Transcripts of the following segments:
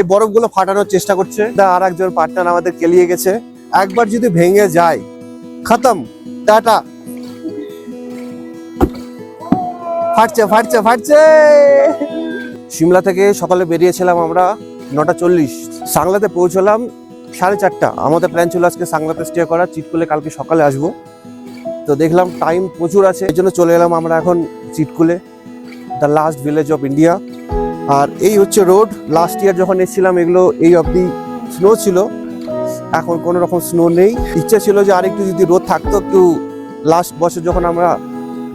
এই বরফগুলো ফাটানোর চেষ্টা করছে। আর একজন পার্টনার আমাদের কেলিয়ে গেছে। একবার যদি ভেঙে যায় খতম, টাটা। ফাটছে ফাটছে ফাটছে। সিমলা থেকে সকালে বেরিয়েছিলাম আমরা 9:40, সাংলাতে পৌঁছলাম 4:30। আমাদের প্ল্যান ছিল আজকে সাংলাতে স্টে করা, চিটকুলে কালকে সকালে আসবো। তো দেখলাম টাইম প্রচুর আছে, এই জন্য চলে এলাম আমরা এখন চিটকুলে, the last village of India. আর এই হচ্ছে রোড। লাস্ট ইয়ার যখন এসেছিলাম এগুলো এই অবধি স্নো ছিল, এখন কোনো রকম স্নো নেই। ইচ্ছা ছিল যে আরেকটু যদি রোদ থাকতো, একটু লাস্ট বছর যখন আমরা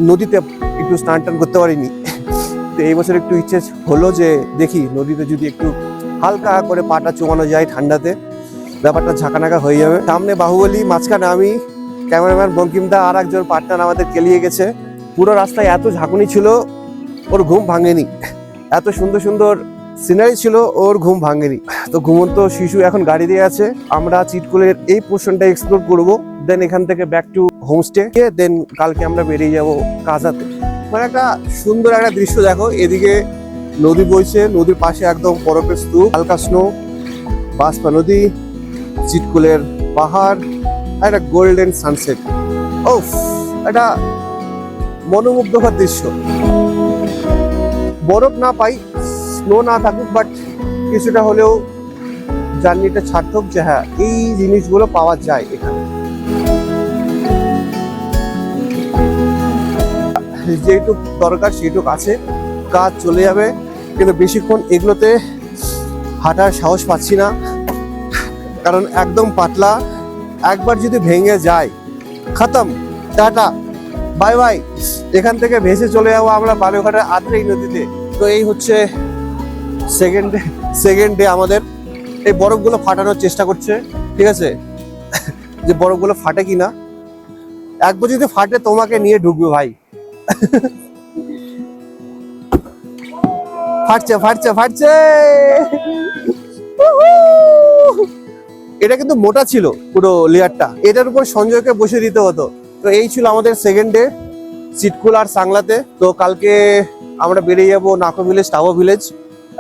নদীতে একটু স্নান টান করতে পারিনি, তো এই বছর একটু ইচ্ছে হলো যে দেখি নদীতে যদি একটু হালকা করে পাটা চুমানো যায় ঠান্ডাতে, ব্যাপারটা ঝাঁকানাকা হয়ে যাবে। সামনে বাহুবলী, মাঝখানে আমি, ক্যামেরাম্যান বঙ্কিমদা, আর একজন পার্টনার আমাদের কেলিয়ে গেছে। পুরো রাস্তায় এত ঝাঁকুনি ছিল, ওর ঘুম ভাঙেনি। এত সুন্দর সুন্দর সিনারি ছিল, ওর ঘুম ভাঙেনি। তো ঘুমন্ত শিশু এখন গাড়ি দিয়ে আছে। আমরা চিটকুলের এই পোর্শনটা এক্সপ্লোর করব, দেন এখান থেকে ব্যাক টু হোমস্টে, দেন কালকে আমরা বেরিয়ে যাব কাজাতে। মানে একটা সুন্দর একটা দৃশ্য দেখো, এদিকে নদী বইছে, নদীর পাশে একদম বরফের স্তূপ, হালকা স্নো, বাসপা নদী, চিটকুলের পাহাড়, একটা গোল্ডেন সানসেট। ওফ, একটা মনোমুগ্ধকর দৃশ্য। বরফ না পাই, স্নো না থাকুক, বাট কিছুটা হলেও জার্নিটা সার্থক যে হ্যাঁ এই জিনিসগুলো পাওয়া যায় এখানে। যেটুক দরকার সেটুক আছে, কাজ চলে যাবে, কিন্তু বেশিক্ষণ এগুলোতে হাঁটার সাহস পাচ্ছি না, কারণ একদম পাতলা। একবার যদি ভেঙে যায় খতম, টাটা, বাই বাই। এখান থেকে ভেসে চলে যাবো আমরা বালুঘাটের আত্রেই নদীতে। তো এই হচ্ছে সেকেন্ড ডে আমাদের। এই বরফগুলো ফাটানোর চেষ্টা করছে, ঠিক আছে, যে বরফগুলো ফাটে কিনা। একবার যদি ফাটে তোমাকে নিয়ে ঢুকবে ভাই। ফাটছে ফাটছে ফাটছে। এটা কিন্তু মোটা ছিল পুরো লেয়ারটা, এটার উপর সঞ্জয়কে বসে দিতে হতো। তো এই ছিল আমাদের সেকেন্ড ডে চিটকুল আর সাংলাতে। তো কালকে আমরা বেরিয়ে যাবো নাকো ভিলেজ, টাবো ভিলেজ।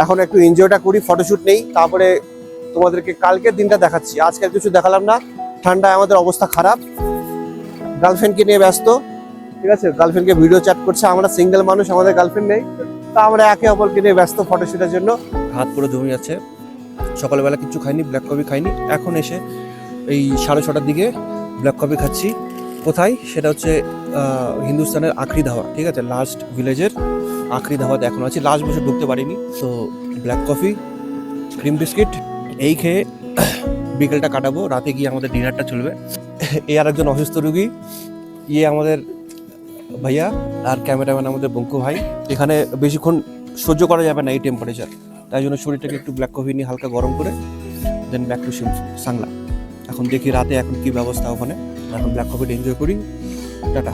এখন একটু এনজয়টা করি, ফটোশুট নেই, তারপরে তোমাদেরকে কালকের দিনটা দেখাচ্ছি। আজকে কিছু দেখালাম না, ঠান্ডায় আমাদের অবস্থা খারাপ। গার্লফ্রেন্ডকে নিয়ে ব্যস্ত, ঠিক আছে, গার্লফ্রেন্ডকে ভিডিও চ্যাট করছে। আমরা সিঙ্গেল মানুষ, আমাদের গার্লফ্রেন্ড নেই, তা আমরা একে অপরকে নিয়ে ব্যস্ত ফটোশুটের জন্য। হাত পুরো জমে যাচ্ছে, সকালবেলা কিছু খাইনি, ব্ল্যাক কফি খাইনি। এখন এসে এই 6:30টার দিকে ব্ল্যাক কফি খাচ্ছি। কোথায় সেটা হচ্ছে হিন্দুস্তানের আখরি ধাবা, ঠিক আছে, লাস্ট ভিলেজের আখরি ধাবাতে এখন আছি। লাস্ট বছর ঢুকতে পারিনি, তো ব্ল্যাক কফি, ক্রিম বিস্কিট এই খেয়ে বিকেলটা কাটাবো। রাতে গিয়ে আমাদের ডিনারটা চলবে। এই আর একজন অসুস্থ রুগী, ইয়ে আমাদের ভাইয়া, আর ক্যামেরাম্যান আমাদের বঙ্কু ভাই। এখানে বেশিক্ষণ সহ্য করা যাবে না এই টেম্পারেচার, তাই জন্য শরীরটাকে একটু ব্ল্যাক কফি নিয়ে হালকা গরম করে দেন ব্যাক টু সাংলা। এখন দেখি রাতে এখন কি ব্যবস্থা ওখানে। এখন ব্ল্যাক কফিটা এনজয় করি, টাটা।